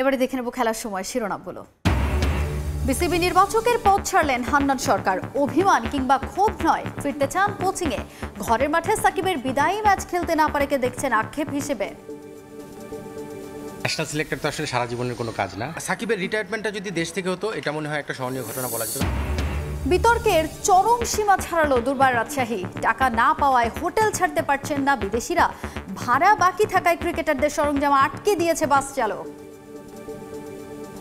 এবারে দেখে নেব খেলার সময় শিরোনামগুলো। বিসিবি নির্বাচকের পদ ছাড়লেন হান্নান সরকার। অভিমান কিংবা ক্ষোভ নয়, ফিরতে চান কোচিংয়ে। ঘরের মাঠে সাকিবের বিদায়ী ম্যাচ খেলতে না পারে কে দেখছেন আক্ষেপ হিসেবে। ন্যাশনাল সিলেক্টর তো আসলে সারা জীবনের কোনো কাজ না। সাকিবের রিটায়ারমেন্টটা যদি দেশ থেকে হতো, এটা মনে হয় একটা স্মরণীয় ঘটনা বলা যেত। বিতর্কের চরম সীমা ছাড়ালো দুর্বার রাজশাহী। টাকা না পাওয়ায় হোটেল ছাড়তে পারছেন না বিদেশিরা। ভাড়া বাকি থাকায় ক্রিকেটারদের সরঞ্জাম আটকে দিয়েছে বাস চালক।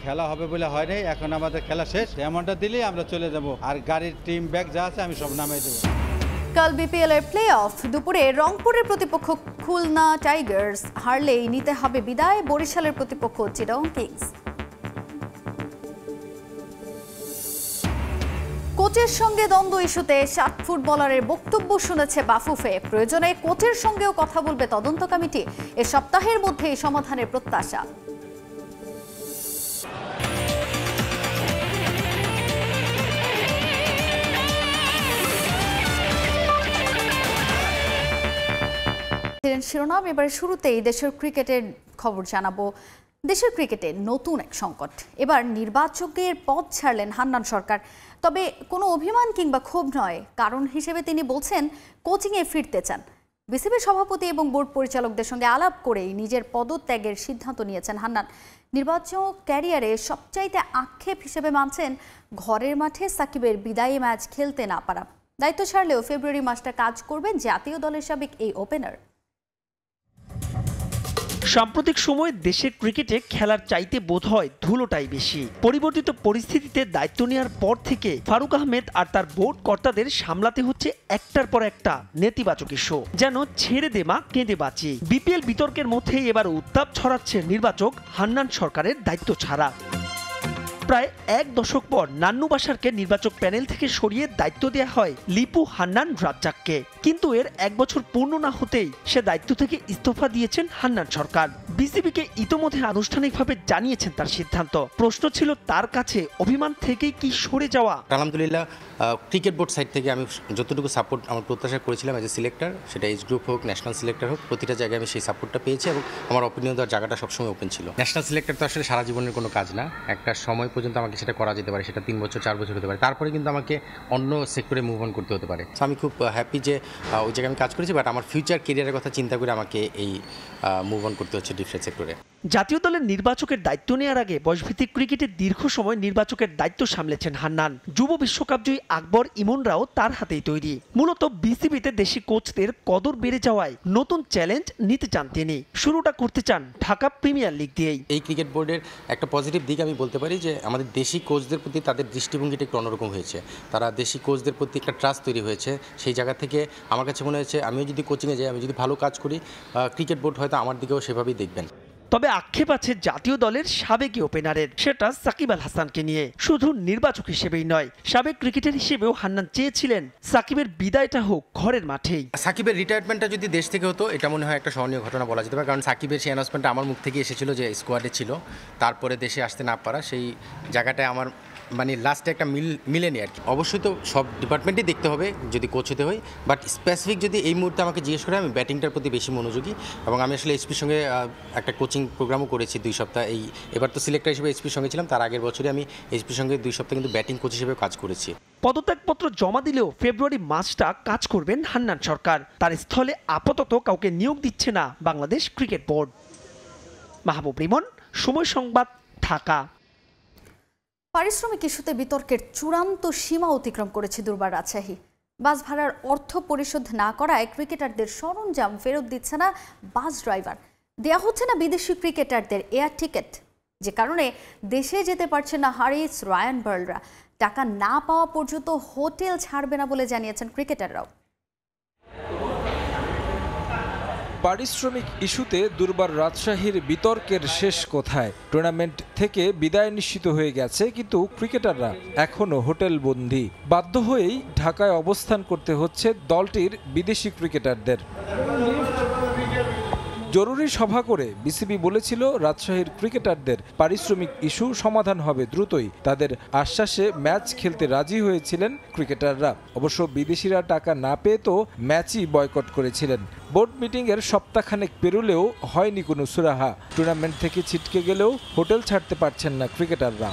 খেলা হবে বলে হয় নাই, এখন আমাদের খেলা শেষ। এমনটা দিলেই আমরা চলে যাব, আর গাড়ির টিম ব্যাগ যা আছে আমি সব নামিয়ে দেবো। কাল বিপিএল এর প্লে অফ। দুপুরে রংপুরের প্রতিপক্ষ খুলনা টাইগার্স হারলেই নিতে হবে বিদায় বরিশালের প্রতিপক্ষ চিটাগং কিংস। কোচের সঙ্গে দ্বন্দ্ব ইস্যুতে 7 ফুটবলারের বক্তব্য শুনেছে বাফুফে। প্রয়োজনে কোচের সঙ্গেও কথা বলবে তদন্ত কমিটি। এ সপ্তাহের মধ্যেই সমাধানের প্রত্যাশা। শিরোনাম এবারে শুরুতেই দেশের ক্রিকেটের খবর জানাবো। দেশের ক্রিকেটে নতুন এক সংকট। এবার নির্বাচকের পদ ছাড়লেন হান্নান সরকার। তবে কোনো অভিমান কিংবা ক্ষোভ নয়, কারণ হিসেবে তিনি বলছেন কোচিংয়ে ফিরতে চান। বিসিবি সভাপতি এবং বোর্ড পরিচালকদের সঙ্গে আলাপ করেই নিজের পদত্যাগের সিদ্ধান্ত নিয়েছেন হান্নান। নির্বাচক ক্যারিয়ারে সবচাইতে আক্ষেপ হিসেবে মানছেন ঘরের মাঠে সাকিবের বিদায়ী ম্যাচ খেলতে না পারা। দায়িত্ব ছাড়লেও ফেব্রুয়ারি মাসটা কাজ করবেন জাতীয় দলের সাবেক এই ওপেনার। সাম্প্রতিক সময়ে দেশের ক্রিকেটে খেলার চাইতে বোধ হয় ধুলোটাই বেশি। পরিবর্তিত পরিস্থিতিতে দায়িত্ব নেওয়ার পর থেকে ফারুক আহমেদ আর তার বোর্ড কর্তাদের সামলাতে হচ্ছে একটার পর একটা নেতিবাচক ইস্যু, যেন ছেড়ে দে মা কেঁদে বাঁচি। বিপিএল বিতর্কের মধ্যেই এবার উত্তাপ ছড়াচ্ছে নির্বাচক হান্নান সরকারের দায়িত্ব ছাড়া। প্রায় 1 দশক পর নান্নু বাশারকে নির্বাচক প্যানেল থেকে সরিয়ে দায়িত্ব দেওয়া হয় লিপু হান্নান রাজ্জাককে। কিন্তু এর 1 বছর পূর্ণ না হতেই সে দায়িত্ব থেকে ইস্তফা দিয়েছেন হান্নান সরকার। বিসিবিকে ইতোমধ্যে আনুষ্ঠানিকভাবে জানিয়েছেন তার সিদ্ধান্ত। প্রশ্ন ছিল তার কাছে অভিমান থেকেই কি সরে যাওয়া। আলহামদুলিল্লাহ, ক্রিকেট বোর্ড সাইড থেকে আমি যতটুকু সাপোর্ট আমার প্রত্যাশা করেছিলাম এজ এ সিলেক্টর, সেটা এজ গ্রুপ হোক, ন্যাশনাল সিলেক্টর হোক, প্রতিটা জায়গায় আমি সেই সাপোর্টটা পেয়েছি এবং আমার অপিনিয়ন দেওয়ার জায়গাটা সবসময় ওপেন ছিল। ন্যাশনাল সিলেক্টর তো আসলে সারা জীবনের কোনো কাজ না। একটা সময় পর্যন্ত আমাকে সেটা করা যেতে পারে, সেটা 3 বছর 4 বছর হতে পারে। তারপরে কিন্তু আমাকে অন্য সেক্টরে মুভ অন করতে হতে পারে। সো আমি খুব হ্যাপি যে ওই জায়গায় আমি কাজ করেছি, বাট আমার ফিউচার কেরিয়ারের কথা চিন্তা করে আমাকে এই মুভ অন করতে হচ্ছে ডিফারেন্ট সেক্টরে। জাতীয় দলের নির্বাচকের দায়িত্ব নেওয়ার আগে বয়সভিত্তিক ক্রিকেটে দীর্ঘ সময় নির্বাচকের দায়িত্ব সামলেছেন হান্নান। যুব বিশ্বকাপজয়ী আকবর ইমনরাও তার হাতেই তৈরি। মূলত বিসিবিতে দেশি কোচদের কদর বেড়ে যাওয়ায় নতুন চ্যালেঞ্জ নিতে চান তিনি। শুরুটা করতে চান ঢাকা প্রিমিয়ার লিগ দিয়েই। এই ক্রিকেট বোর্ডের একটা পজিটিভ দিক আমি বলতে পারি যে আমাদের দেশি কোচদের প্রতি তাদের দৃষ্টিভঙ্গিটা একটু অন্যরকম হয়েছে। তারা দেশি কোচদের প্রতি একটা ট্রাস্ট তৈরি হয়েছে। সেই জায়গা থেকে আমার কাছে মনে হয়েছে আমিও যদি কোচিংয়ে যাই, আমি যদি ভালো কাজ করি, ক্রিকেট বোর্ড হয়তো আমার দিকেও সেভাবেই দেখবেন। তবে আক্ষেপ আছে জাতীয় দলের সাবেক ওপেনারের, সেটা সাকিব আল হাসানকে নিয়ে। শুধু নির্বাচক হিসেবেই নয়, সাবেক ক্রিকেটার হিসেবেও হান্নান চেয়েছিলেন সাকিবের বিদায়টা হোক ঘরের মাঠেই। সাকিবের রিটায়ারমেন্টটা যদি দেশ থেকে হতো, এটা মনে হয় একটা স্মরণীয় ঘটনা বলা যেতে পারে। কারণ সাকিবের সেই অ্যানাউন্সমেন্টটা আমার মুখ থেকে এসেছিল যে স্কোয়াডে ছিল, তারপরে দেশে আসতে না পারা, সেই জায়গাটায় আমার মানে লাস্টে একটা মিলেনি আর কি। অবশ্যই তো সব ডিপার্টমেন্টই দেখতে হবে যদি কোচ হতে হয়, বাট স্পেসিফিক যদি এই মুহূর্তে আমাকে জিজ্ঞেস করে, আমি ব্যাটিংটার প্রতি বেশি মনোযোগী। এবং আমি আসলে এইচপির সঙ্গে একটা কোচিং প্রোগ্রামও করেছি 2 সপ্তাহ। এবার তো সিলেক্টর হিসেবে এইচপির সঙ্গে ছিলাম, তার আগের বছরে আমি এইচপির সঙ্গে 2 সপ্তাহ কিন্তু ব্যাটিং কোচ হিসেবে কাজ করেছি। পদত্যাগপত্র জমা দিলেও ফেব্রুয়ারি মাসটা কাজ করবেন হান্নান সরকার। তার স্থলে আপাতত কাউকে নিয়োগ দিচ্ছে না বাংলাদেশ ক্রিকেট বোর্ড। মাহবুব রিমন, সময় সংবাদ, ঢাকা। পারিশ্রমিক ইস্যুতে বিতর্কের চূড়ান্ত সীমা অতিক্রম করেছে দুর্বার রাজশাহী। বাস ভাড়ার অর্থ পরিশোধ না করায় ক্রিকেটারদের সরঞ্জাম ফেরত দিচ্ছে না বাস ড্রাইভার। দেয়া হচ্ছে না বিদেশি ক্রিকেটারদের এয়ার টিকিট, যে কারণে দেশে যেতে পারছে না হারিস, রায়ান বার্লরা। টাকা না পাওয়া পর্যন্ত হোটেল ছাড়বে না বলে জানিয়েছেন ক্রিকেটাররাও। পারিশ্রমিক ইস্যুতে দুর্বার রাজশাহীর বিতর্কের শেষ কোথায়? টুর্নামেন্ট থেকে বিদায় নিশ্চিত হয়ে গেছে, কিন্তু ক্রিকেটাররা এখনও হোটেল বন্দী। বাধ্য হয়েই ঢাকায় অবস্থান করতে হচ্ছে দলটির বিদেশি ক্রিকেটারদের। জরুরি সভা করে বিসিবি বলেছিল রাজশাহীর ক্রিকেটারদের পারিশ্রমিক ইস্যু সমাধান হবে দ্রুতই। তাদের আশ্বাসে ম্যাচ খেলতে রাজি হয়েছিলেন ক্রিকেটাররা। অবশ্য বিদেশিরা টাকা না পেয়ে তো ম্যাচই বয়কট করেছিলেন। বোর্ড মিটিংয়ের সপ্তাহখানেক পেরোলেও হয়নি কোনো সুরাহা। টুর্নামেন্ট থেকে ছিটকে গেলেও হোটেল ছাড়তে পারছেন না ক্রিকেটাররা।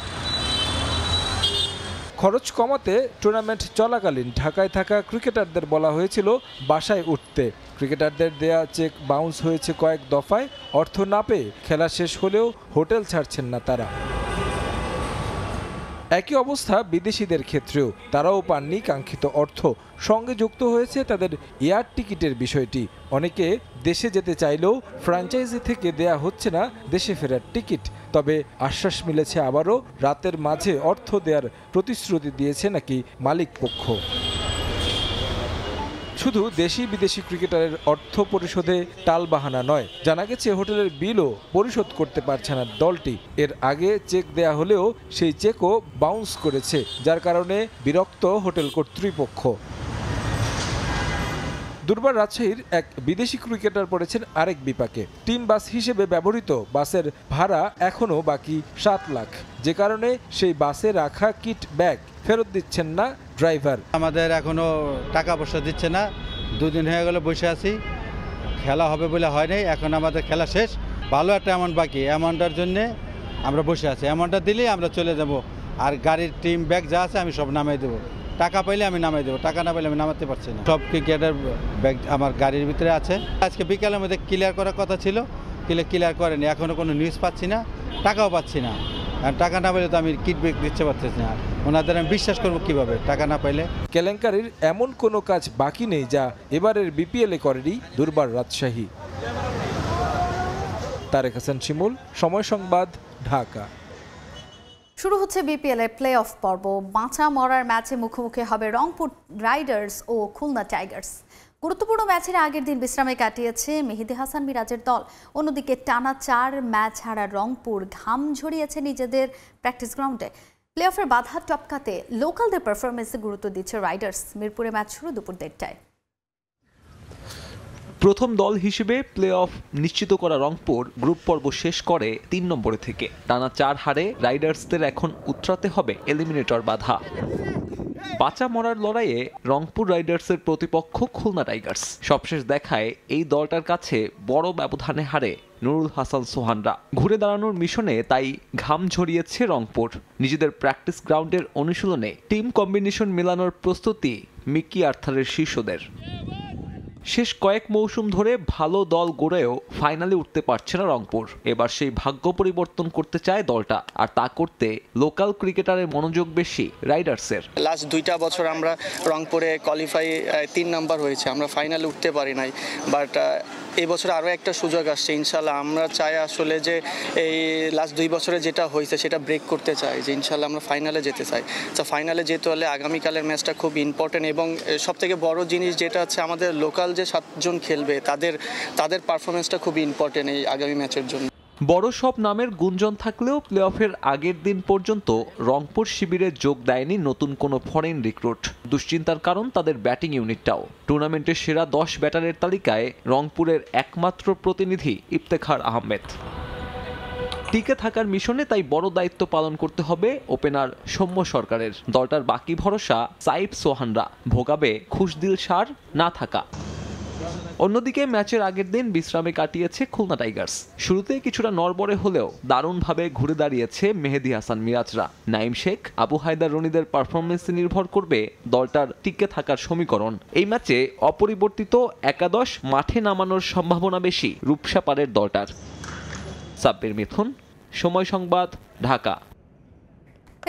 খরচ কমাতে টুর্নামেন্ট চলাকালীন ঢাকায় থাকা ক্রিকেটারদের বলা হয়েছিল বাসায় উঠতে। ক্রিকেটারদের দেয়া চেক বাউন্স হয়েছে কয়েক দফায়। অর্থ না পেয়ে খেলা শেষ হলেও হোটেল ছাড়ছেন না তারা। একই অবস্থা বিদেশিদের ক্ষেত্রেও, তারাও পাননি কাঙ্ক্ষিত অর্থ। সঙ্গে যুক্ত হয়েছে তাদের এয়ার টিকিটের বিষয়টি। অনেকে দেশে যেতে চাইলেও ফ্র্যাঞ্চাইজি থেকে দেয়া হচ্ছে না দেশে ফেরার টিকিট। তবে আশ্বাস মিলেছে আবারও, রাতের মাঝে অর্থ দেওয়ার প্রতিশ্রুতি দিয়েছে নাকি মালিক পক্ষ। শুধু দেশি বিদেশি ক্রিকেটারের অর্থ পরিশোধে টালবাহানা নয়, জানা গেছে হোটেলের বিলও পরিশোধ করতে পারছে না দলটি। এর আগে চেক দেয়া হলেও সেই চেকও বাউন্স করেছে, যার কারণে বিরক্ত হোটেল কর্তৃপক্ষ। দুর্বার রাজশাহীর এক বিদেশি ক্রিকেটার পড়েছেন আরেক বিপাকে। টিম বাস হিসেবে ব্যবহৃত বাসের ভাড়া এখনও বাকি 7 লাখ, যে কারণে সেই বাসে রাখা কিট ব্যাগ ফেরত দিচ্ছেন না ড্রাইভার। আমাদের এখনো টাকা পয়সা দিচ্ছে না, 2 দিন হয়ে গেল বসে আছি। খেলা হবে বলে হয় নাই, এখন আমাদের খেলা শেষ। ভালো একটা অ্যামাউন্ট বাকি, অ্যামাউন্টটার জন্যে আমরা বসে আছি। অ্যামাউন্টটা দিলেই আমরা চলে যাব, আর গাড়ির টিম ব্যাগ যা আছে আমি সব নামাই দেবো। টাকা পাইলে আমি নামাই দেবো, টাকা না পাইলে আমি নামাতে পারছি না। সব ক্রিকেটের ব্যাগ আমার গাড়ির ভিতরে আছে। আজকে বিকালের মধ্যে ক্লিয়ার করার কথা ছিল, ক্লিয়ার করেনি। এখনও কোনো নিউজ পাচ্ছি না, টাকাও পাচ্ছি না। আর টাকা না পাইলে তো আমি কিট ব্যাগ দিতে পারতেছি না। ওনাদের আমি বিশ্বাস করবো কিভাবে টাকা না পাইলে? কেলেঙ্কারির এমন কোনো কাজ বাকি নেই যা এবারের বিপিএলে করেনি দুর্বার রাজশাহী। তারেক হাসান শিমুল, সময় সংবাদ, ঢাকা। শুরু হচ্ছে বিপিএল এর প্লে অফ পর্ব। বাঁচা মরার ম্যাচে মুখোমুখি হবে রংপুর রাইডার্স ও খুলনা টাইগার্স। গুরুত্বপূর্ণ ম্যাচের আগের দিন বিশ্রামে কাটিয়েছে মেহেদী হাসান মিরাজের দল। অন্যদিকে টানা 4 ম্যাচ হারা রংপুর ঘাম ঝরিয়েছে নিজেদের প্র্যাকটিস গ্রাউন্ডে। প্লে অফের বাধা টপকাতে লোকালদের পারফরমেন্সে গুরুত্ব দিচ্ছে রাইডার্স। মিরপুরে ম্যাচ শুরু দুপুর 1টায়। প্রথম দল হিসেবে প্লে অফ নিশ্চিত করা রংপুর গ্রুপ পর্ব শেষ করে 3 নম্বরে থেকে। টানা 4 হারে রাইডার্সদের এখন উতরাতে হবে এলিমিনেটর বাধা। বাঁচা মরার লড়াইয়ে রংপুর রাইডার্সের প্রতিপক্ষ খুলনা টাইগার্স। সবশেষ দেখায় এই দলটার কাছে বড় ব্যবধানে হারে নুরুল হাসান সোহানরা। ঘুরে দাঁড়ানোর মিশনে তাই ঘাম ঝরিয়েছে রংপুর। নিজেদের প্র্যাকটিস গ্রাউন্ডের অনুশীলনে টিম কম্বিনেশন মেলানোর প্রস্তুতি মিকি আর্থারের শিষ্যদের। শেষ কয়েক মৌসুম ধরে ভালো দল গড়েও ফাইনালে উঠতে পারছে না রংপুর। এবার সেই ভাগ্য পরিবর্তন করতে চায় দলটা, আর তা করতে লোকাল ক্রিকেটারের মনোযোগ বেশি রাইডার্সের। লাস্ট 2টা বছর আমরা রংপুরে কোয়ালিফাই 3 নাম্বার হয়েছে, আমরা ফাইনালে উঠতে পারি নাই। বাট এই বছর আরও একটা সুযোগ আসছে ইনশাল্লাহ। আমরা চাই আসলে যে এই লাস্ট 2 বছরে যেটা হয়েছে সেটা ব্রেক করতে চাই, যে ইনশাল্লাহ আমরা ফাইনালে যেতে চাই। তো ফাইনালে যেতে হলে আগামীকালের ম্যাচটা খুব ইম্পর্টেন্ট, এবং সবথেকে বড় জিনিস যেটা হচ্ছে আমাদের লোকাল যে 7 জন খেলবে তাদের পারফরমেন্সটা খুব ইম্পর্টেন্ট এই আগামী ম্যাচের জন্য। বড় সব নামের গুঞ্জন থাকলেও প্লে অফের আগের দিন পর্যন্ত রংপুর শিবিরে যোগ দেয়নি নতুন কোনো ফরেন রিক্রুট। দুশ্চিন্তার কারণ তাদের ব্যাটিং ইউনিটটাও। টুর্নামেন্টের সেরা 10 ব্যাটারের তালিকায় রংপুরের একমাত্র প্রতিনিধি ইফতেখার আহমেদ। টিকে থাকার মিশনে তাই বড় দায়িত্ব পালন করতে হবে ওপেনার সৌম্য সরকারের। দলটার বাকি ভরসা সাইফ সোহানরা। ভোগাবে খুশদিল সার না থাকা। অন্যদিকে ম্যাচের আগের দিন বিশ্রামে কাটিয়েছে খুলনা টাইগার্স। শুরুতে কিছুটা নড়বড়ে হলেও দারুণভাবে ঘুরে দাঁড়িয়েছে মেহেদী হাসান মিরাজরা। নাইম শেখ, আবু হায়দার রনিদের পারফরমেন্সে নির্ভর করবে দলটার টিকে থাকার সমীকরণ। এই ম্যাচে অপরিবর্তিত একাদশ মাঠে নামানোর সম্ভাবনা বেশি রূপসাপাড়ের দলটার। সাব্বির মিথুন, সময় সংবাদ, ঢাকা।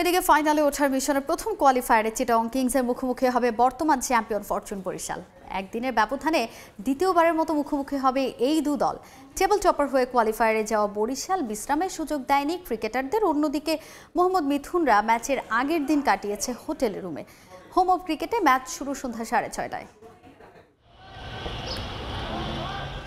এদিকে ফাইনালে ওঠার মিশনের প্রথম কোয়ালিফায়ারে চিটাগং কিংসের মুখোমুখি হবে বর্তমান চ্যাম্পিয়ন ফরচুন বরিশাল। একদিনের ব্যবধানে দ্বিতীয়বারের মতো মুখোমুখি হবে এই 2 দল। টেবল টপার হয়ে কোয়ালিফায়ারে যাওয়া বরিশাল বিশ্রামের সুযোগ দেয়নি ক্রিকেটারদের। অন্যদিকে মোহাম্মদ মিথুনরা ম্যাচের আগের দিন কাটিয়েছে হোটেলের রুমে। হোম অফ ক্রিকেটে ম্যাচ শুরু সন্ধ্যা 6:30টায়।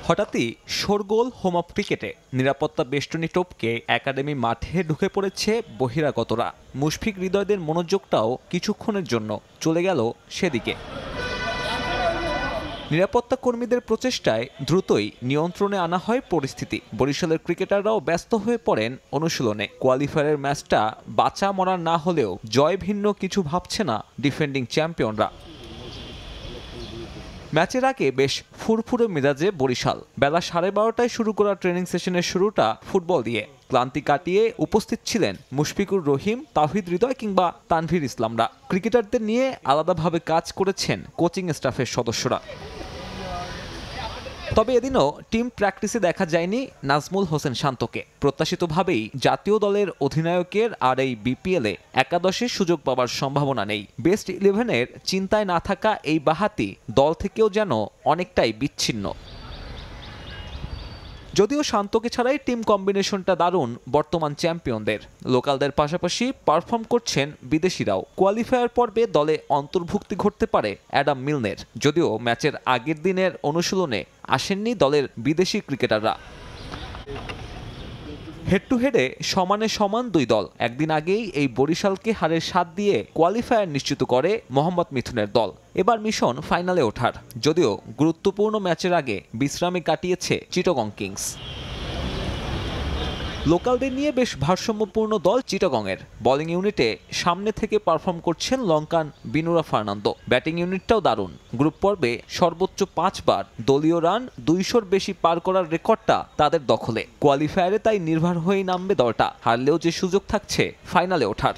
হঠাৎই শোরগোল হোম অফ ক্রিকেটে। নিরাপত্তা বেষ্টনী টপকে একাডেমি মাঠে ঢুকে পড়েছে বহিরাগতরা। মুশফিক হৃদয়দের মনোযোগটাও কিছুক্ষণের জন্য চলে গেল সেদিকে। নিরাপত্তা কর্মীদের প্রচেষ্টায় দ্রুতই নিয়ন্ত্রণে আনা হয় পরিস্থিতি। বরিশালের ক্রিকেটাররাও ব্যস্ত হয়ে পড়েন অনুশীলনে। কোয়ালিফায়ারের ম্যাচটা বাঁচা মরার না হলেও জয় ভিন্ন কিছু ভাবছে না ডিফেন্ডিং চ্যাম্পিয়নরা। ম্যাচের আগে বেশ ফুরফুরে মেজাজে বরিশাল। বেলা 12:30টায় শুরু করা ট্রেনিং সেশনের শুরুটা ফুটবল দিয়ে। ক্লান্তি কাটিয়ে উপস্থিত ছিলেন মুশফিকুর রহিম, তাওহিদ হৃদয় কিংবা তানভীর ইসলামরা। ক্রিকেটারদের নিয়ে আলাদাভাবে কাজ করেছেন কোচিং স্টাফের সদস্যরা। তবে এদিনও টিম প্র্যাকটিসে দেখা যায়নি নাজমুল হোসেন শান্তকে। প্রত্যাশিতভাবেই জাতীয় দলের অধিনায়কের আর এই বিপিএলে একাদশে সুযোগ পাওয়ার সম্ভাবনা নেই। বেস্ট 11-এর চিন্তায় না থাকা এই বাঁহাতি দল থেকেও যেন অনেকটাই বিচ্ছিন্ন। যদিও শান্তকে ছাড়াই টিম কম্বিনেশনটা দারুণ বর্তমান চ্যাম্পিয়নদের। লোকালদের পাশাপাশি পারফর্ম করছেন বিদেশিরাও। কোয়ালিফায়ার পর্বে দলে অন্তর্ভুক্তি ঘটতে পারে অ্যাডাম মিলনের, যদিও ম্যাচের আগের দিনের অনুশীলনে আসেননি দলের বিদেশি ক্রিকেটাররা। হেড টু হেডে সমানে সমান দুই দল। একদিন আগেই এই বরিশালকে হারের স্বাদ দিয়ে কোয়ালিফায়ার নিশ্চিত করে মোহাম্মদ মিথুনের দল। এবার মিশন ফাইনালে ওঠার, যদিও গুরুত্বপূর্ণ ম্যাচের আগে বিশ্রামে কাটিয়েছে চিটাগং কিংস। লোকালদের নিয়ে বেশ ভারসাম্যপূর্ণ দল চিটাগংয়ের। বোলিং ইউনিটে সামনে থেকে পারফর্ম করছেন লঙ্কান বিনুরা ফার্নান্দো। ব্যাটিং ইউনিটটাও দারুণ। গ্রুপ পর্বে সর্বোচ্চ 5 বার দলীয় রান 200-র বেশি পার করার রেকর্ডটা তাদের দখলে। কোয়ালিফায়ারে তাই নির্ভর হয়েই নামবে দলটা। হারলেও যে সুযোগ থাকছে ফাইনালে ওঠার।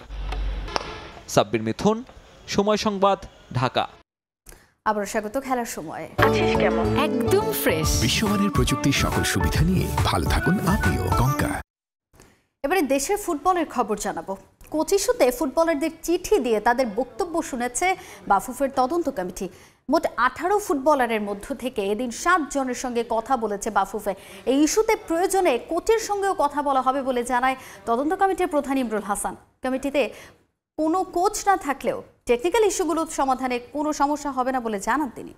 সাব্বির মিথুন, সময় সংবাদ, ঢাকা। আবার স্বাগত খেলার সময়। একদম ফ্রেশ বিশ্বমানের প্রযুক্তির সকল সুবিধা নিয়ে ভালো থাকুন আপনিও। কঙ্কা। এবারে দেশের ফুটবলের খবর জানাবো। কোচ ইস্যুতে ফুটবলারদের চিঠি দিয়ে তাদের বক্তব্য শুনেছে বাফুফের তদন্ত কমিটি। মোট 18 ফুটবলারের মধ্য থেকে এদিন 7 জনের সঙ্গে কথা বলেছে বাফুফে। এই ইস্যুতে প্রয়োজনে কোচের সঙ্গেও কথা বলা হবে বলে জানায় তদন্ত কমিটির প্রধান ইমরুল হাসান। কমিটিতে কোনো কোচ না থাকলেও টেকনিক্যাল ইস্যুগুলো সমাধানে কোনো সমস্যা হবে না বলে জানান তিনি।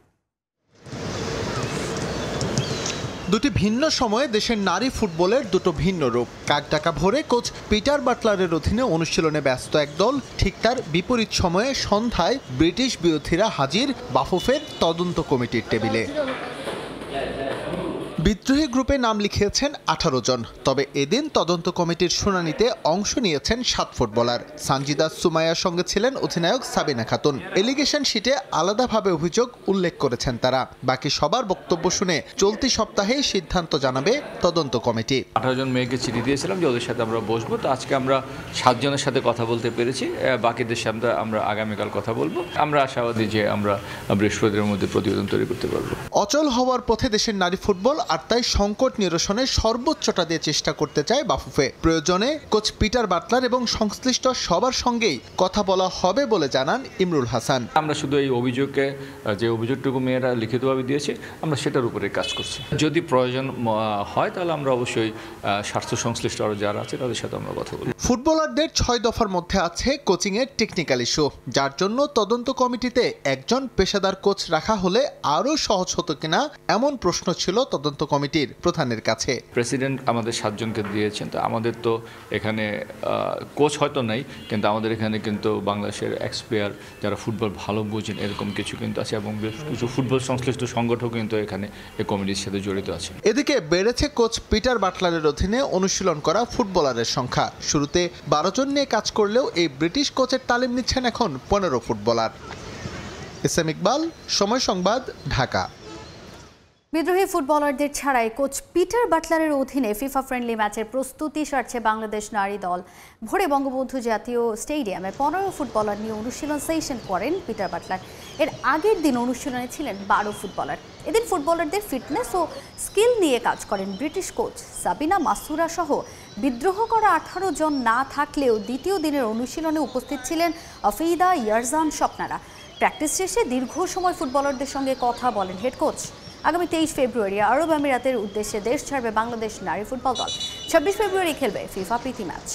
দুটি ভিন্ন সময়ে দেশের নারী ফুটবলের দুটো ভিন্ন রূপ। কাকডাকা ভোরে কোচ পিটার বাটলারের অধীনে অনুশীলনে ব্যস্ত একদল, ঠিক তার বিপরীত সময়ে সন্ধ্যায় ব্রিটিশ বিরোধীরা হাজির বাফুফের তদন্ত কমিটির টেবিলে। বিদ্রোহী গ্রুপে নাম লিখিয়েছেন 18 জন। তবে এদিন তদন্ত কমিটির শুনানিতে অংশ নিয়েছেন 7 ফুটবলার। সানজিদা সুমাইয়ার সঙ্গে ছিলেন অধিনায়ক সাবিনা খাতুন। এলিগেশন শিটে আলাদাভাবে অভিযোগ উল্লেখ করেছেন তারা। বাকি সবার বক্তব্য শুনে চলতি সপ্তাহেই সিদ্ধান্ত জানাবে তদন্ত কমিটি। 18 জন মেয়েকে চিঠি দিয়েছিলাম যে ওদের সাথে আমরা বসবো। তো আজকে আমরা 7 জনের সাথে কথা বলতে পেরেছি। বাকিদের সাথে আমরা আগামীকাল কথা বলবো। আমরা আশাবাদী যে আমরা বৃহস্পতিবার মধ্যে প্রতিবেদন তৈরি করতে পারবো। অচল হওয়ার পথে দেশের নারী ফুটবল, আর তাই সংকট নিরসনে সর্বোচ্চটা দিয়ে চেষ্টা করতে চায় বাফুফে। প্রয়োজনে কোচ পিটার বাটলার এবং সংশ্লিষ্ট সবার সঙ্গেই কথা বলা হবে বলে জানান ইমরুল হাসান। আমরা শুধু এই অভিযোগকে, যে অভিযোগটুকু মেয়েরা লিখিতভাবে দিয়েছে, আমরা সেটার উপরে কাজ করছি। যদি প্রয়োজন হয় তাহলে আমরা অবশ্যই স্বাস্থ্য সংশ্লিষ্ট আরও যারা আছে তাদের সাথে আমরা কথা বলব। ফুটবলারদের 6 দফার মধ্যে আছে কোচিংয়ের টেকনিক্যাল ইস্যু, যার জন্য তদন্ত কমিটিতে একজন পেশাদার কোচ রাখা হলে আরও সহজ হতো কিনা এমন প্রশ্ন ছিল তদন্ত কমিটির প্রধানের কাছে। প্রেসিডেন্ট আমাদের 7 জনকে দিয়েছেন। তো আমাদের তো এখানে কোচ হয়তো নাই, কিন্তু আমাদের এখানে কিন্তু বাংলাদেশের এক্স প্লেয়ার যারা ফুটবল ভালো বোঝেন এরকম কিছু কিন্তু আছে, এবং কিছু ফুটবল সংশ্লিষ্ট সংগঠন কিন্তু এখানে এই কমিটির সাথে জড়িত আছে। এদিকে বেড়েছে কোচ পিটার বাটলারের অধীনে অনুশীলন করা ফুটবলারের সংখ্যা। শুরুতে 12 জন নিয়ে কাজ করলেও এই ব্রিটিশ কোচের তালিম নিচ্ছেন এখন 15 ফুটবলার। এসএম ইকবাল, সময় সংবাদ, ঢাকা। বিদ্রোহী ফুটবলারদের ছাড়াই কোচ পিটার বাটলারের অধীনে ফিফা ফ্রেন্ডলি ম্যাচের প্রস্তুতি সারছে বাংলাদেশ নারী দল। ভোরে বঙ্গবন্ধু জাতীয় স্টেডিয়ামে 15 ফুটবলার নিয়ে অনুশীলন সেশন করেন পিটার বাটলার। এর আগের দিন অনুশীলনে ছিলেন 12 ফুটবলার। এদিন ফুটবলারদের ফিটনেস ও স্কিল নিয়ে কাজ করেন ব্রিটিশ কোচ সাবিনা মাসুরা সহ। বিদ্রোহ করা 18 জন না থাকলেও দ্বিতীয় দিনের অনুশীলনে উপস্থিত ছিলেন আফিদা, ইয়ারজান, স্বপ্নারা। প্র্যাকটিস শেষে দীর্ঘ সময় ফুটবলারদের সঙ্গে কথা বলেন হেড কোচ। আগামী 23 ফেব্রুয়ারি আরব আমিরাতের উদ্দেশ্যে দেশ ছাড়বে বাংলাদেশ নারী ফুটবল দল। 26 ফেব্রুয়ারি খেলবে ফিফা প্রীতি ম্যাচ।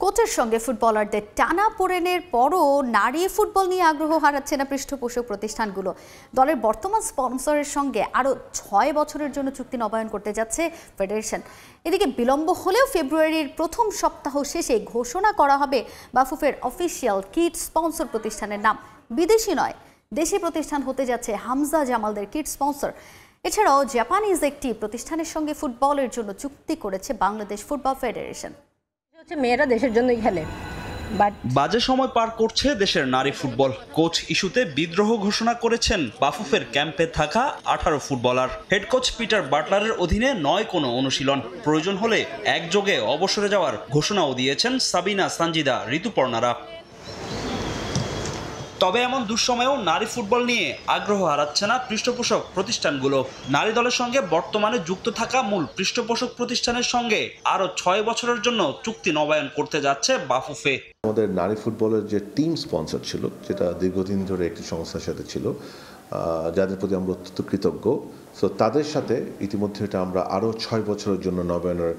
কোচের সঙ্গে ফুটবলারদের টানা পোড়েনের পরও নারী ফুটবল নিয়ে আগ্রহ হারাচ্ছে না পৃষ্ঠপোষক প্রতিষ্ঠানগুলো। দলের বর্তমান স্পন্সরের সঙ্গে আরও 6 বছরের জন্য চুক্তি নবায়ন করতে যাচ্ছে ফেডারেশন। এদিকে বিলম্ব হলেও ফেব্রুয়ারির প্রথম সপ্তাহ শেষে ঘোষণা করা হবে বাফুফের অফিসিয়াল কিট স্পন্সর প্রতিষ্ঠানের নাম। বিদেশি নয়, দেশি প্রতিষ্ঠান হতে যাচ্ছে হামজা জামালদের কিট স্পন্সর। এছাড়াও জাপানিজ একটি প্রতিষ্ঠানের সঙ্গে ফুটবলের জন্য চুক্তি করেছে বাংলাদেশ ফুটবল ফেডারেশন। মেয়েরা দেশের জন্যই খেলে, বাজে সময় পার করছে দেশের নারী ফুটবল। কোচ ইস্যুতে বিদ্রোহ ঘোষণা করেছেন বাফুফের ক্যাম্পে থাকা 18 ফুটবলার। হেড কোচ পিটার বাটলারের অধীনে নয় কোনো অনুশীলন, প্রয়োজন হলে একযোগে অবসরে যাওয়ার ঘোষণাও দিয়েছেন সাবিনা, সানজিদা, ঋতুপর্ণারা। তবে এমন দুঃসময়েও নারী ফুটবল নিয়ে আগ্রহ হারাচ্ছে না পৃষ্ঠপোষক প্রতিষ্ঠানগুলো। নারী দলের সঙ্গে বর্তমানে যুক্ত থাকা মূল পৃষ্ঠপোষক প্রতিষ্ঠানের সঙ্গে আরও 6 বছরের জন্য চুক্তি নবায়ন করতে যাচ্ছে বাফুফে। আমাদের নারী ফুটবলের যে টিম স্পন্সর ছিল, যেটা দীর্ঘদিন ধরে একটি সংস্থার সাথে ছিল, যাদের প্রতি আমরা অত্যন্ত কৃতজ্ঞ, সো তাদের সাথে ইতিমধ্যে এটা আমরা আরও 6 বছরের জন্য নবায়নের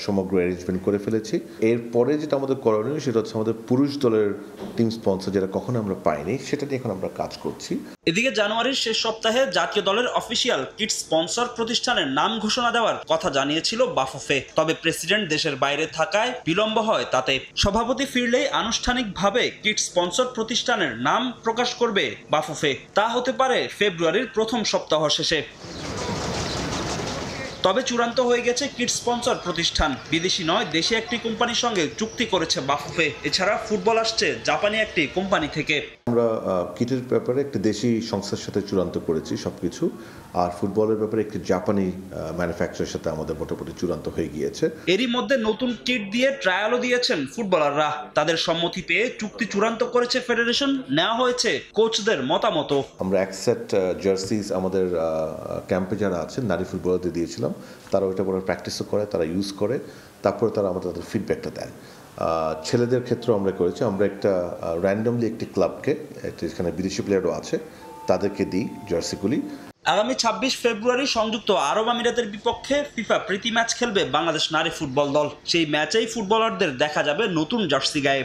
সমগ্র অ্যারেঞ্জমেন্ট করে ফেলেছি। এরপরে যেটা আমাদের করণীয় সেটা হচ্ছে আমাদের পুরুষ দলের টিম স্পন্সর, যেটা কখনো আমরা পাইনি, সেটা নিয়ে এখন আমরা কাজ করছি। এদিকে জানুয়ারির শেষ সপ্তাহে জাতীয় দলের অফিসিয়াল কিট স্পন্সর প্রতিষ্ঠানের নাম ঘোষণা দেওয়ার কথা জানিয়েছিল বাফুফে। তবে প্রেসিডেন্ট দেশের বাইরে থাকায় বিলম্ব হয় তাতে। সভাপতি ফিরলেই আনুষ্ঠানিকভাবে কিট স্পন্সর প্রতিষ্ঠানের নাম প্রকাশ করবে বাফুফে। তা হতে পারে ফেব্রুয়ারির প্রথম সপ্তাহ শেষে। তবে চূড়ান্ত হয়ে গেছে কিট স্পন্সর প্রতিষ্ঠান। বিদেশি নয়, দেশি একটি কোম্পানির সঙ্গে চুক্তি করেছে বাফুফে। এছাড়া ফুটবল আসছে জাপানি একটি কোম্পানি থেকে। আমরা কিটের ব্যাপারে একটি দেশি সংস্থার সাথে চূড়ান্ত করেছি সবকিছু, আর ফুটবলের ব্যাপারে একটি জাপানি ম্যানুফ্যাকচারের সাথে আমাদের মোটামুটি চূড়ান্ত হয়ে গিয়েছে। এরই মধ্যে নতুন কিট দিয়ে ট্রায়ালও দিয়েছেন ফুটবলাররা। তাদের সম্মতি পেয়ে চুক্তি চূড়ান্ত করেছে ফেডারেশন। নেওয়া হয়েছে কোচদের মতামত। আমরা এক সেট জার্সিস আমাদের ক্যাম্পে যারা আছেন নারী ফুটবলারদের দিয়েছিলাম, তারা ওইটা পরে প্র্যাকটিসও করে, তারা ইউজ করে, তারপরে তারা আমাদের তাদের ফিডব্যাকটা দেয়। ছেলেদের ক্ষেত্রে আমরা করেছি, আমরা একটা র্যান্ডমলি একটি ক্লাবকে, এখানে বিদেশি প্লেয়ারও আছে, তাদেরকে দিই জার্সিগুলি। আগামী 26 ফেব্রুয়ারি সংযুক্ত আরব আমিরাতের বিপক্ষে ফিফা প্রীতি ম্যাচ খেলবে বাংলাদেশ নারী ফুটবল দল। সেই ম্যাচেই ফুটবলারদের দেখা যাবে নতুন জার্সি গায়ে।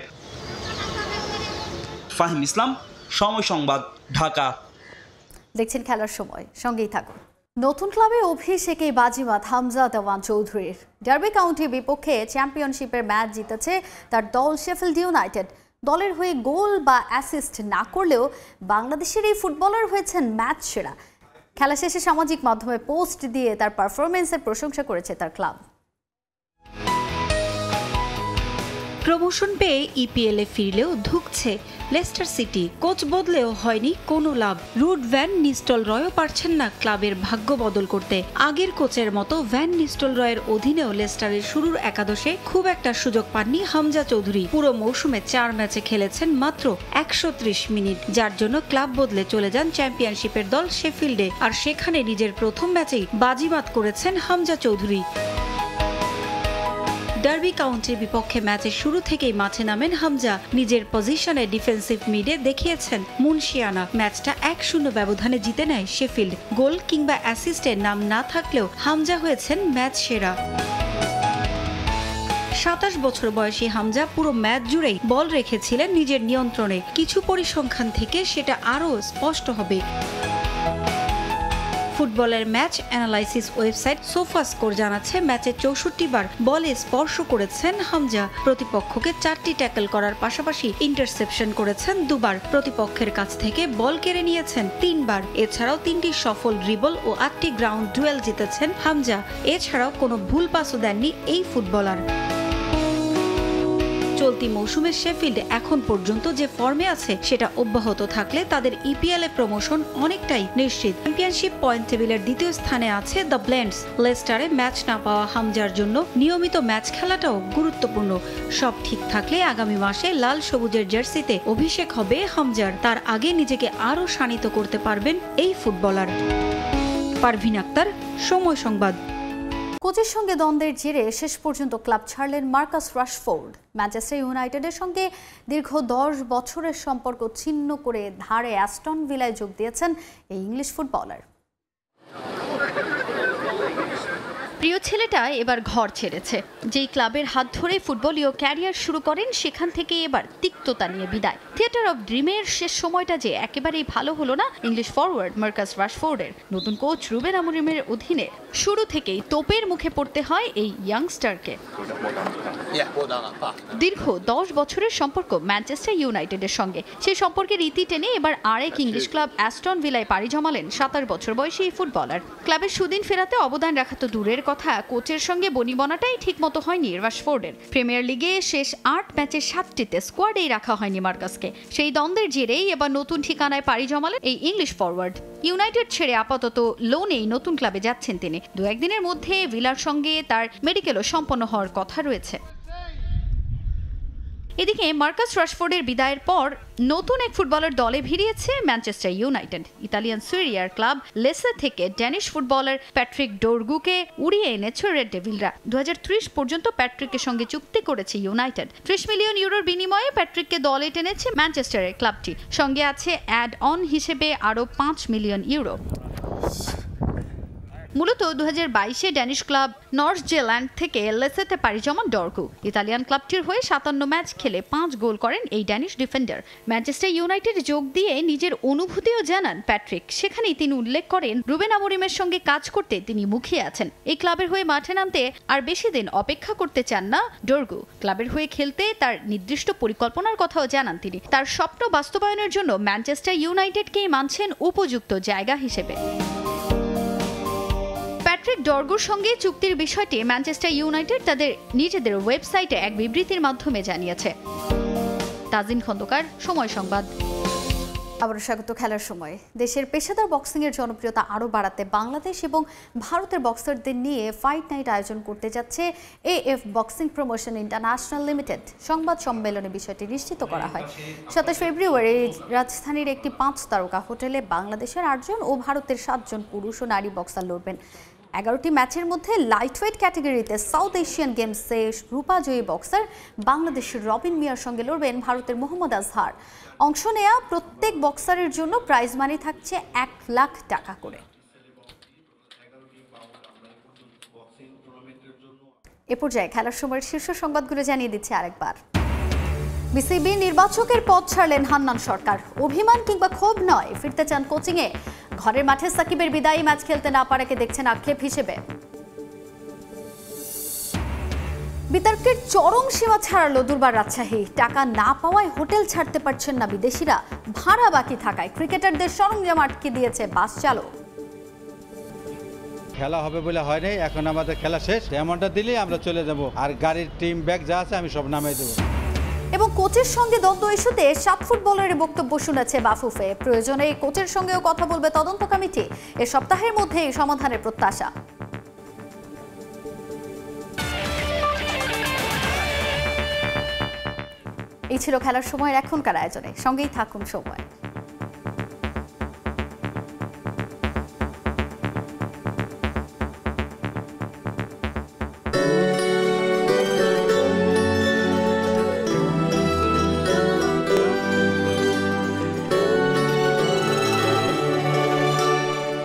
ফাহিম ইসলাম, সময় সংবাদ, ঢাকা। দেখছেন খেলার সময়, সঙ্গেই থাকুন। নতুন ক্লাবে অভিষেকে বাজিমাত হামজা দেওয়ান চৌধুরীর। ডার্বি কাউন্টির বিপক্ষে চ্যাম্পিয়নশিপের ম্যাচ জিতেছে তার দল শেফিল্ড ইউনাইটেড। দলের হয়ে গোল বা অ্যাসিস্ট না করলেও বাংলাদেশের এই ফুটবলার হয়েছেন ম্যাচ সেরা। খেলা শেষে সামাজিক মাধ্যমে পোস্ট দিয়ে তার পারফরমেন্সের প্রশংসা করেছে তার ক্লাব। প্রমোশন পেয়ে ইপিএলে ফিরলেও ধুঁকছে লেস্টার সিটি। কোচ বদলেও হয়নি কোনো লাভ। রুড ভ্যান নিস্টেলরয়ও পারছেন না ক্লাবের ভাগ্য বদল করতে। আগের কোচের মতো ভ্যান নিস্টেলরয়ের অধীনেও লেস্টারের শুরুর একাদশে খুব একটা সুযোগ পাননি হামজা চৌধুরী। পুরো মৌসুমে 4 ম্যাচে খেলেছেন মাত্র 130 মিনিট, যার জন্য ক্লাব বদলে চলে যান চ্যাম্পিয়নশিপের দল শেফিল্ডে। আর সেখানে নিজের প্রথম ম্যাচেই বাজিমাত করেছেন হামজা চৌধুরী। ডার্বি কাউন্টির বিপক্ষে ম্যাচের শুরু থেকেই মাঠে নামেন হামজা। নিজের পজিশনে ডিফেন্সিভ মিডে দেখিয়েছেন মুনশিয়ানা। ম্যাচটা 1-0 ব্যবধানে জিতে নেয় শেফিল্ড। গোল কিংবা অ্যাসিস্টের নাম না থাকলেও হামজা হয়েছেন ম্যাচ সেরা। 27 বছর বয়সী হামজা পুরো ম্যাচ জুড়েই বল রেখেছিলেন নিজের নিয়ন্ত্রণে। কিছু পরিসংখ্যান থেকে সেটা আরও স্পষ্ট হবে। ফুটবলের ম্যাচ অ্যানালাইসিস ওয়েবসাইট সোফাস্কোর জানাচ্ছে ম্যাচে 64 বার বলে স্পর্শ করেছেন হামজা। প্রতিপক্ষকে 4টি ট্যাকল করার পাশাপাশি ইন্টারসেপশন করেছেন 2 বার। প্রতিপক্ষের কাছ থেকে বল কেড়ে নিয়েছেন 3 বার। এছাড়াও 3টি সফল ড্রিবল ও 8টি গ্রাউন্ড ডুয়েল জিতেছেন হামজা। এছাড়াও কোনো ভুল পাসও দেননি এই ফুটবলার। চলতি মৌসুমে শেফিল্ড এখন পর্যন্ত যে ফর্মে আছে সেটা অব্যাহত থাকলে তাদের ইপিএল এ প্রমোশন অনেকটাই নিশ্চিত। চ্যাম্পিয়নশিপ পয়েন্ট টেবিলের 2য় স্থানে আছে দ্য ব্লেন্ডস। লেস্টারে ম্যাচ না পাওয়া হামজার জন্য নিয়মিত ম্যাচ খেলাটাও গুরুত্বপূর্ণ। সব ঠিক থাকলে আগামী মাসে লাল সবুজের জার্সিতে অভিষেক হবে হামজার। তার আগে নিজেকে আরও শানিত করতে পারবেন এই ফুটবলার। পারভিন আক্তার, সময় সংবাদ। কোচের সঙ্গে দ্বন্দ্বের জেরে শেষ পর্যন্ত ক্লাব ছাড়লেন মার্কাস রাশফোর্ড। ম্যানচেস্টার ইউনাইটেডের সঙ্গে দীর্ঘ 10 বছরের সম্পর্ক ছিন্ন করে ধারে অ্যাস্টন ভিলায় যোগ দিয়েছেন এই ইংলিশ ফুটবলার। প্রিয় ছেলেটা এবার ঘর ছেড়েছে। যেই ক্লাবের হাত ধরে ফুটবলীয় ক্যারিয়ার শুরু করেন সেখান থেকে এবার তিক্ততা নিয়ে বিদায়। থিয়েটার অফ ড্রিমের শেষ সময়টা যে একেবারেই ভালো হলো না ইংলিশ ফরওয়ার্ড মার্কাস রাশফোর্ডের। নতুন কোচ রুবেন আমোরিমের অধীনে শুরু থেকেই তোপের মুখে পড়তে হয় এই ইয়াংস্টারকে। দীর্ঘ 10 বছরের সম্পর্ক ম্যানচেস্টার ইউনাইটেডের সঙ্গে। সেই সম্পর্কের ইতি টেনে এবার আরেক ইংলিশ ক্লাব অ্যাস্টন ভিলায় পাড়ি জমালেন 27 বছর বয়সী এই ফুটবলার। ক্লাবের সুদিন ফেরাতে অবদান রাখা তো দূরের কথা, কোচের সঙ্গে বনিবনাটাই ঠিকমতো হয়নি রাশফোর্ডের। প্রিমিয়ার লিগে শেষ 8 ম্যাচের 7টিতে স্কোয়াডেই রাখা হয়নি মার্কাসকে। সেই দ্বন্দ্বের জেরেই এবার নতুন ঠিকানায় পাড়ি জমালেন এই ইংলিশ ফরওয়ার্ড। ইউনাইটেড ছেড়ে আপাতত লোনেই নতুন ক্লাবে যাচ্ছেন তিনি। 2-1 দিনের মধ্যে ভিলার সঙ্গে তার মেডিকেলও সম্পন্ন হওয়ার কথা রয়েছে। এদিকে মার্কাস রাশফোর্ডের বিদায়ের পর নতুন এক ফুটবলার দলে ভিড়িয়েছে ম্যানচেস্টার ইউনাইটেড। ইতালিয়ান সিরিয়ার ক্লাব লেসার থেকে ড্যানিশ ফুটবলার প্যাট্রিক ডোরগুকে উড়িয়ে এনেছে রেড ডেভিলরা। 2030 পর্যন্ত প্যাট্রিকের সঙ্গে চুক্তি করেছে ইউনাইটেড। 30 মিলিয়ন ইউরোর বিনিময়ে প্যাট্রিককে দলে টেনেছে ম্যানচেস্টারের ক্লাবটি। সঙ্গে আছে অ্যাড অন হিসেবে আরও 5 মিলিয়ন ইউরো। মূলত 2022-এ ড্যানিশ ক্লাব নর্থজেল্যান্ড থেকে লেসেতে পাড়ি জমান ডর্গু। ইতালিয়ান ক্লাবটির হয়ে 57 ম্যাচ খেলে 5 গোল করেন এই ড্যানিশ ডিফেন্ডার। ম্যানচেস্টার ইউনাইটেড যোগ দিয়ে নিজের অনুভূতিও জানান প্যাট্রিক। সেখানেই তিনি উল্লেখ করেন রুবেন আমোরিমের সঙ্গে কাজ করতে তিনি মুখিয়ে আছেন। এই ক্লাবের হয়ে মাঠে নামতে আর বেশি দিন অপেক্ষা করতে চান না ডর্গু। ক্লাবের হয়ে খেলতে তার নির্দিষ্ট পরিকল্পনার কথাও জানান তিনি। তার স্বপ্ন বাস্তবায়নের জন্য ম্যানচেস্টার ইউনাইটেডকেই মানছেন উপযুক্ত জায়গা হিসেবে। প্যাট্রিক ডর্গুর সঙ্গে চুক্তির বিষয়টি ম্যানচেস্টার ইউনাইটেড তাদের নিজেদের ওয়েবসাইটে এক বিবৃতির মাধ্যমে জানিয়েছে। তাজিন খন্দকার, সময় সংবাদ। আবারও স্বাগত খেলার সময়। দেশের পেশাদার বক্সিংয়ের জনপ্রিয়তা আরও বাড়াতে বাংলাদেশ এবং ভারতের বক্সারদের নিয়ে ফাইট নাইট আয়োজন করতে যাচ্ছে AF boxing promotion international limited. সংবাদ সম্মেলনে বিষয়টি নিশ্চিত করা হয়। 27 ফেব্রুয়ারি রাজধানীর একটি 5 তারকা হোটেলে বাংলাদেশের 8 জন ও ভারতের 7 জন পুরুষ ও নারী বক্সার লড়বেন। 11টি ম্যাচের মধ্যে লাইটওয়েট ক্যাটাগরিতে সাউথ এশিয়ান গেমসে রূপাজয়ী বক্সার বাংলাদেশের রবিন মিয়ার সঙ্গে লড়বেন ভারতের মোহাম্মদ আজহার। অংশ নেয়া প্রত্যেক বক্সারের জন্য প্রাইজ মানি থাকছে 1 লাখ টাকা করে। এ পর্যায়ে খেলার সময়ের শীর্ষ সংবাদগুলো জানিয়ে দিচ্ছে আরেকবার। বিসিবি নির্বাচকের পদ ছাড়লেন হান্নান সরকার। অভিমান কিংবা ক্ষোভ নয়, ফিরতে চান কোচিংয়ে। ঘরের মাঠে সাকিবের বিদায়ী ম্যাচ খেলতে না পারাকে দেখছেন আক্ষেপ হিসেবে। বিতর্কের চরম সীমা ছাড়ালো দুর্বার রাজশাহী। টাকা না পাওয়ায় হোটেল ছাড়তে পারছেন না বিদেশিরা। ভাড়া বাকি থাকায় ক্রিকেটারদের সরঞ্জাম আটকে দিয়েছে বাস চালক। খেলা হবে বলে হয় নাই, এখন আমাদের খেলা শেষ। এমনটা দিলেই আমরা চলে যাব, আর গাড়ির টিম ব্যাগ যা আছে আমি সব নামিয়ে দেবো। এবং কোচের সঙ্গে দ্বন্দ্ব ইস্যুতে 7 ফুটবলারের বক্তব্য শুনেছে বাফুফে। প্রয়োজনে কোচের সঙ্গেও কথা বলবে তদন্ত কমিটি। এ সপ্তাহের মধ্যেই সমাধানের প্রত্যাশা। এই ছিল খেলার সময়ের এখনকার আয়োজনে। সঙ্গেই থাকুন সময়।